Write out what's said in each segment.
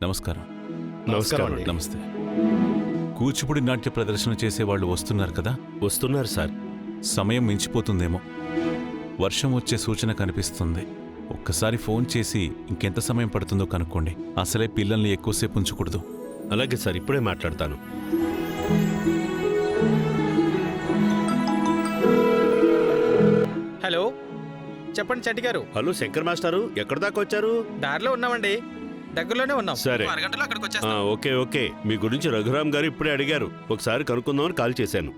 నమస్కారం. నమస్కారం. నమస్తే. కూచిపూడి నాట్య ప్రదర్శన చేసేవాళ్ళు వస్తున్నారు కదా? వస్తున్నారు సార్. సమయం మించిపోతుందేమో. వర్షం వచ్చే సూచన కనిపిస్తుంది. ఒక్కసారి ఫోన్ చేసి ఇంకెంత సమయం పడుతుందో కనుక్కోండి. అసలే పిల్లల్ని ఎక్కువసేపు ఉంచకూడదు. అలాగే సార్, ఇప్పుడే మాట్లాడతాను. హలో, చెప్పండి చంటి గారు. హలో శంకర్ మాస్టారు, ఎక్కడి దాకా వచ్చారు? దారిలో ఉన్నామండి, దగ్గరలోనే ఉన్నాం. సరే. అరగంటలో అక్కడికి వచ్చేస్తాం. Okay okay. మీ గురించి రఘురామ్ గారు ఇప్పుడే అడిగారు. ఒకసారి కనుక్కుందామని కాల్ చేశాను.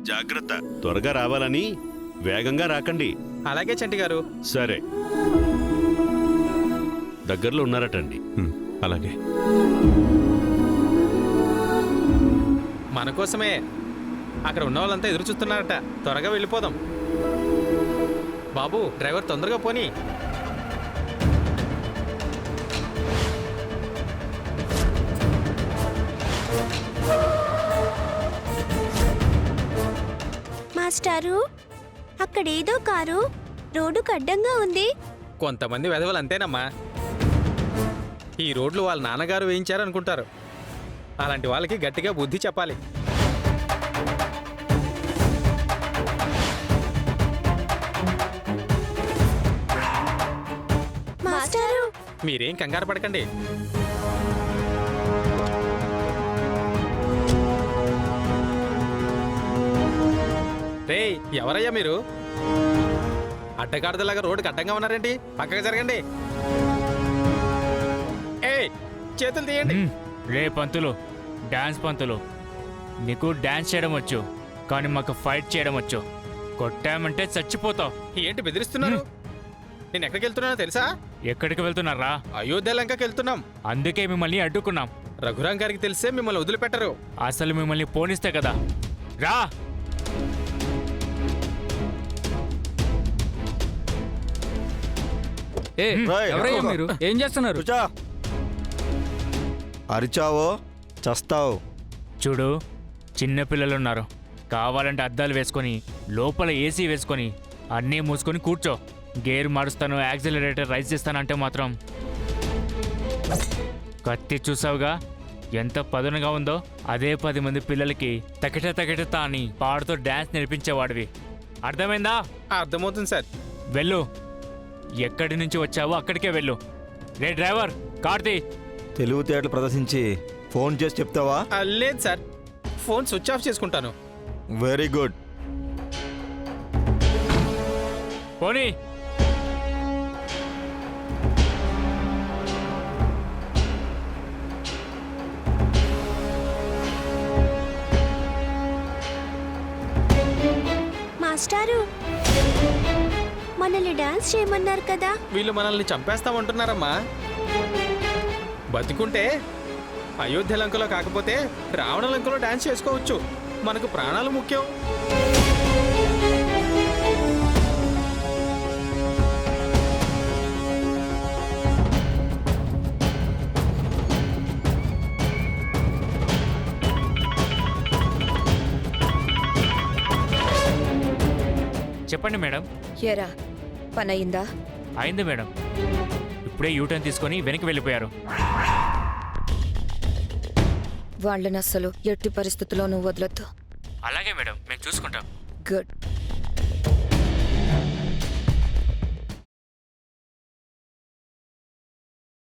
జాగ్రత్త, త్వరగా రావాలని. వేగంగా రాకండి. అలాగే చంటి గారు. సరే. దగ్గరలో ఉన్నారటండి. అలాగే. మన కోసమే అక్కడ ఉన్న వాళ్ళంతా ఎదురు చూస్తున్నారట. త్వరగా వెళ్ళిపోదాం. బాబు, డ్రైవర్ తొందరగా పోనీ. మాస్టారు, అక్కడేదో కారు రోడ్డుకు అడ్డంగా ఉంది. కొంతమంది వెధవలు అంతేనమ్మా. ఈ రోడ్లు వాళ్ళ నాన్నగారు వేయించారనుకుంటారు. అలాంటి వాళ్ళకి గట్టిగా బుద్ధి చెప్పాలి. మాస్టారు, మీరేం కంగారు పడకండి. రేయ్, ఎవరయ్యా మీరు? అడ్డగాడిదలాగా రోడ్డుకి అడ్డంగా ఉన్నారేంటి? పక్కకు జరగండి. ఏయ్, చేతులు తీయండి. రే పంతులు, డాన్స్ పంతులు, నీకు డాన్స్ చేయడం వచ్చు, కానీ మాకు ఫైట్ చేయడం వచ్చు. కొట్టామంటే చచ్చిపోతావు. ఏంటి బెదిరిస్తున్నారు? నేను ఎక్కడికి వెళ్తున్నానో తెలుసా? ఎక్కడికి వెళ్తున్నారా? అయోధ్య లంకకి వెళ్తున్నాం. అందుకే మిమ్మల్ని అడ్డుకున్నాం. రఘురాం గారికి తెలిసే మిమ్మల్ని వదిలిపెట్టరు. అసలు మిమ్మల్ని పోనిస్తే కదా. రా. ఎవరయ్యా మీరు? ఏం చేస్తున్నారు? అరిచావో చస్తావు. చూడు, చిన్నపిల్లలున్నారు. కావాలంటే అద్దాలు వేసుకొని, లోపల ఏసీ వేసుకొని, అన్నీ మూసుకొని కూర్చో. గేర్ మారుస్తాను, యాక్సిలరేటర్ రైజ్ చేస్తానంటే మాత్రం. కత్తి చూసావుగా ఎంత పదునుగా ఉందో? అదే 10 మంది పిల్లలకి తకిట తకిట అని పాడుతూ డ్యాన్స్ నేర్పించేవాడివి. అర్థమైందా? అర్థమవుతుంది సార్. వెళ్ళు. ఎక్కడి నుంచి వచ్చావో అక్కడికే వెళ్ళు. రే డ్రైవర్, కార్తీ. తెలివితేటలు ప్రదర్శించి ఫోన్ చేసి చెప్తావా? లేదు సార్, ఫోన్ స్విచ్ ఆఫ్ చేసుకుంటాను. Very good. పోనీ. మాస్టారు, మనల్ని డాన్స్ చేయమన్నారు కదా. వీళ్ళు మనల్ని చంపేస్తామంటున్నారమ్మా. బతికుంటే అయోధ్య లంకలో కాకపోతే రావణ లంకలో డాన్స్ చేసుకోవచ్చు. మనకు ప్రాణాలు ముఖ్యం. చెప్పండి మేడం. ఎరా, పనయిందా? అయింది మేడం. ఇప్పుడే యూటర్న్ తీసుకొని వెనక్కి వెళ్ళిపోయారు. వాళ్ళని అస్సలు ఎట్టి పరిస్థితుల్లోనూ వదలొద్దు. అలాగే మేడం, మేము చూసుకుంటాం. గుడ్.